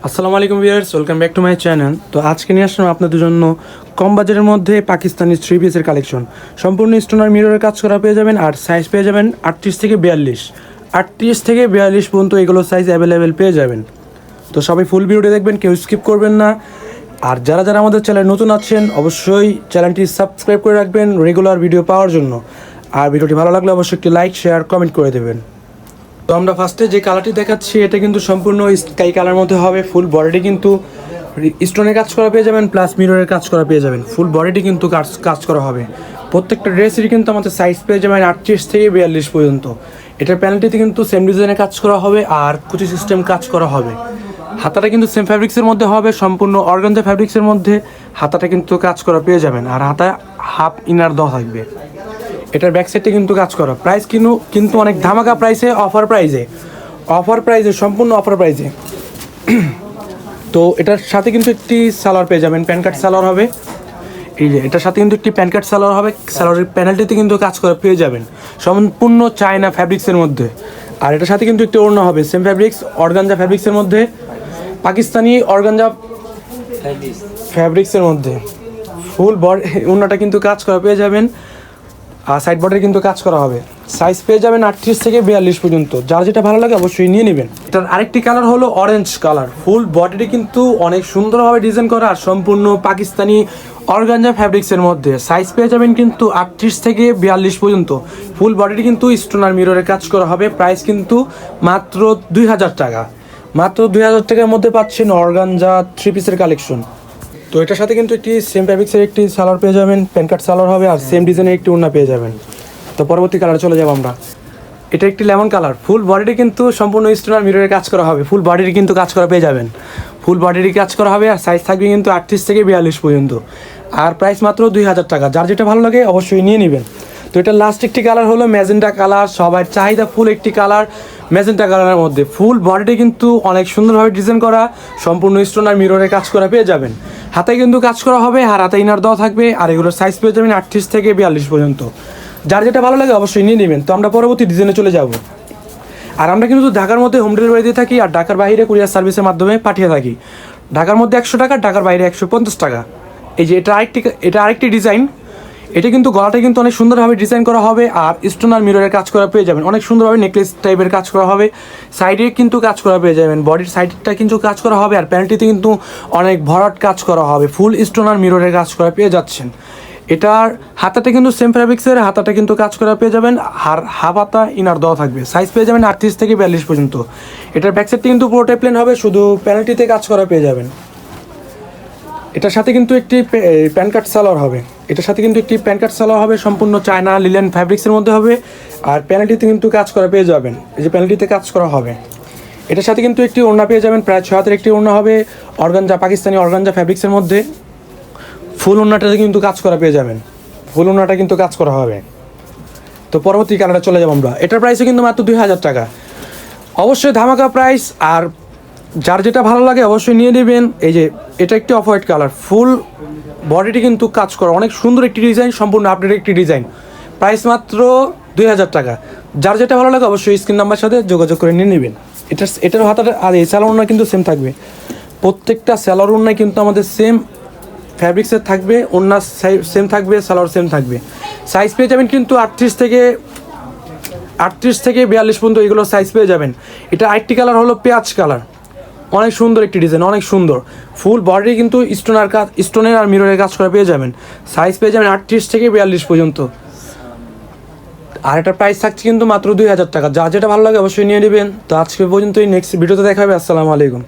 আসসালামু আলাইকুম viewers, welcome back to my channel. তো আজকে নিয়ে আসলাম আপনাদের জন্য কম বাজারের মধ্যে পাকিস্তানি থ্রি পিসের কালেকশন। সম্পূর্ণ স্টোনার মিররের কাজ করা পেয়ে যাবেন, আর সাইজ পেয়ে যাবেন 38 থেকে 42। 38 থেকে 42 পর্যন্ত এগুলো সাইজ অ্যাভেলেবেল পেয়ে যাবেন। তো সবাই ফুল ভিডিওটি দেখবেন, কেউ স্কিপ করবেন না। আর যারা যারা আমাদের চ্যানেল নতুন আছেন অবশ্যই চ্যানেলটি সাবস্ক্রাইব করে রাখবেন রেগুলার ভিডিও পাওয়ার জন্য। আর ভিডিওটি ভালো লাগলে অবশ্যই একটি লাইক, শেয়ার, কমেন্ট করে দেবেন। তো আমরা ফার্স্টে যে কালারটি দেখাচ্ছি এটা কিন্তু সম্পূর্ণ স্কাই কালার মধ্যে হবে। ফুল বডিটি কিন্তু স্টোনের কাজ করা পেয়ে যাবেন, প্লাস মিররের কাজ করা পেয়ে যাবেন। ফুল বডিটি কিন্তু কাজ করা হবে। প্রত্যেকটা ড্রেসেরই কিন্তু আমাদের সাইজ পেয়ে যাবেন 38 থেকে 42 পর্যন্ত। এটার প্যানেলটিতে কিন্তু সেম ডিজাইনের কাজ করা হবে, আর কুচি সিস্টেম কাজ করা হবে। হাতাটা কিন্তু সেম ফ্যাব্রিক্সের মধ্যে হবে, সম্পূর্ণ অর্গানজা ফ্যাব্রিক্সের মধ্যে হাতাটা কিন্তু কাজ করা পেয়ে যাবেন, আর হাতা হাফ ইনার দেওয়া থাকবে। এটার ব্যাক সাইডে কিন্তু কাজ করা। প্রাইস কিন্তু অনেক ধামাকা প্রাইসে, অফার প্রাইসে সম্পূর্ণ অফার প্রাইসে। তো এটার সাথে কিন্তু একটি সালোয়ার পেয়ে যাবেন, প্যান কাট সালোয়ার হবে। এই যে এটার সাথে কিন্তু একটি প্যান কাট সালোয়ার হবে, সালোয়ারের প্যানেলটিতে কিন্তু কাজ করা পেয়ে যাবেন সম্পূর্ণ চায়না ফ্যাব্রিক্সের মধ্যে। আর এটার সাথে কিন্তু একটি ওড়না হবে সেম ফ্যাব্রিক্স, অর্গানজা ফ্যাব্রিক্সের মধ্যে, পাকিস্তানি অর্গানজা ফ্যাব্রিক্সের মধ্যে। ফুল বডি ওড়নাটা কিন্তু কাজ করা পেয়ে যাবেন, আর সাইড বর্ডারে কিন্তু কাজ করা হবে। সাইজ পেয়ে যাবেন 38 থেকে 42 পর্যন্ত। যার যেটা ভালো লাগে অবশ্যই নিয়ে নেবেন। এটার আরেকটি কালার হলো অরেঞ্জ কালার। ফুল বডিটি কিন্তু অনেক সুন্দরভাবে ডিজাইন করা, আর সম্পূর্ণ পাকিস্তানি অর্গানজা ফ্যাব্রিক্সের মধ্যে। সাইজ পেয়ে যাবেন কিন্তু 38 থেকে 42 পর্যন্ত। ফুল বডিটি কিন্তু স্টোনার মিররের কাজ করা হবে। প্রাইস কিন্তু মাত্র 2000 টাকা। মাত্র 2000 টাকার মধ্যে পাচ্ছেন অর্গানজা থ্রি পিসের কালেকশন। তো এটার সাথে কিন্তু একটি সেম ফ্যাব্রিক্সের একটি সালোয়ার পেয়ে যাবেন, প্যান কাট সালোয়ার হবে, আর সেম ডিজাইনের একটি ওড়না পেয়ে যাবেন। তো পরবর্তী কালারে চলে যাবো আমরা। এটা একটি লেমন কালার। ফুল বডিটি কিন্তু সম্পূর্ণ স্টোনার মিররের কাজ করা হবে। ফুল বডিটি কিন্তু কাজ করা পেয়ে যাবেন, ফুল বডিটি কাজ করা হবে, আর সাইজ থাকবে কিন্তু 38 থেকে 42 পর্যন্ত। আর প্রাইস মাত্র 2000 টাকা। যার যেটা ভালো লাগে অবশ্যই নিয়ে নেবেন। তো এটা লাস্ট একটি কালার হলো ম্যাজেন্টা কালার, সবার চাহিদা ফুল একটি কালার ম্যাজেন্টা কালারের মধ্যে। ফুল বডিটি কিন্তু অনেক সুন্দরভাবে ডিজাইন করা, সম্পূর্ণ স্টোনার মিররের কাজ করা পেয়ে যাবেন। হাতে কিন্তু কাজ করা হবে, আর হাতে ইনার দেওয়া থাকবে, আর এগুলোর সাইজ পেয়ে যাবেন 38 থেকে 42 পর্যন্ত। যার যেটা ভালো লাগে অবশ্যই নিয়ে নেবেন। তো আমরা পরবর্তী ডিজাইনে চলে যাব। আর আমরা কিন্তু ঢাকার মধ্যে হোম ডেলিভারি দিয়ে থাকি, আর ঢাকার বাইরে কুরিয়ার সার্ভিসের মাধ্যমে পাঠিয়ে থাকি। ঢাকার মধ্যে 100 টাকা, ঢাকার বাইরে 150 টাকা। এই যে এটা আরেকটি ডিজাইন। এটা কিন্তু গলাটা কিন্তু অনেক সুন্দরভাবে ডিজাইন করা হবে, আর স্টোনার মিররের কাজ করা পেয়ে যাবেন। অনেক সুন্দরভাবে নেকলেস টাইপের কাজ করা হবে, সাইডে কিন্তু কাজ করা পেয়ে যাবেন, বডির সাইডটা কিন্তু কাজ করা হবে, আর প্যান্টটিতে কিন্তু অনেক ভরাট কাজ করা হবে। ফুল স্টোনার মিররের কাজ করা পেয়ে যাচ্ছেন। এটার হাতাটা কিন্তু সেম ফ্যাব্রিক্সের, হাতাটা কিন্তু কাজ করা পেয়ে যাবেন, আর হাফ হাতা ইনার দেওয়া থাকবে। সাইজ পেয়ে যাবেন 38 থেকে 42 পর্যন্ত। এটার ব্যাক সাইডটি কিন্তু পুরোটাই প্লেন হবে, শুধু প্যানেলটিতে কাজ করা পেয়ে যাবেন। এটার সাথে কিন্তু একটি প্যান কাট সালোয়ার হবে। এটার সাথে কিন্তু একটি প্যান কাট সালোয়ার হবে, সম্পূর্ণ চায়না লিলেন ফ্যাব্রিক্সের মধ্যে হবে, আর প্যানেলটিতে কিন্তু কাজ করা পেয়ে যাবেন। এই যে প্যানেলটিতে কাজ করা হবে। এটার সাথে কিন্তু একটি ওড়না পেয়ে যাবেন, প্রায় 6 হাতের একটি ওড়না হবে, অর্গানজা পাকিস্তানি অর্গানজা ফ্যাব্রিক্সের মধ্যে। ফুল ওড়নাটাতে কিন্তু কাজ করা পেয়ে যাবেন, ফুল ওড়নাটা কিন্তু কাজ করা হবে। তো পরবর্তী কালারে চলে যাবো আমরা। এটার প্রাইসও কিন্তু মাত্র 2000 টাকা। অবশ্যই ধামাকা প্রাইস, আর যার যেটা ভালো লাগে অবশ্যই নিয়ে নেবেন। এই যে এটা একটি অফ হোয়াইট কালার। ফুল বডিটি কিন্তু কাজ করা, অনেক সুন্দর একটি ডিজাইন, সম্পূর্ণ আপডেট একটি ডিজাইন। প্রাইস মাত্র 2000 টাকা। যার যেটা ভালো লাগে অবশ্যই স্ক্রিন নাম্বার সাথে যোগাযোগ করে নিয়ে নেবেন। এটার হাতাটা আর এই স্যালোর ওড়না কিন্তু সেম থাকবে। প্রত্যেকটা স্যালোর ওড়নায় কিন্তু আমাদের সেম ফ্যাব্রিক্সের থাকবে, ওড়না সেম থাকবে, স্যালোয়ার সেম থাকবে। সাইজ পেয়ে যাবেন কিন্তু 38 থেকে 42 পর্যন্ত এগুলো সাইজ পেয়ে যাবেন। এটা আরেকটি কালার হলো পেঁয়াজ কালার। অনেক সুন্দর একটি ডিজাইন, অনেক সুন্দর। ফুল বডি কিন্তু স্টোনের আর মিররের কাজ করা পেয়ে যাবেন। সাইজ পেয়ে যাবেন 38 থেকে 42 পর্যন্ত। আর এটার প্রাইস থাকছে কিন্তু মাত্র 2000 টাকা। যা যেটা ভালো লাগে অবশ্যই নিয়ে নেবেন। তো আজকে পর্যন্তই, নেক্সট ভিডিওতে দেখা হবে। আসসালামু আলাইকুম।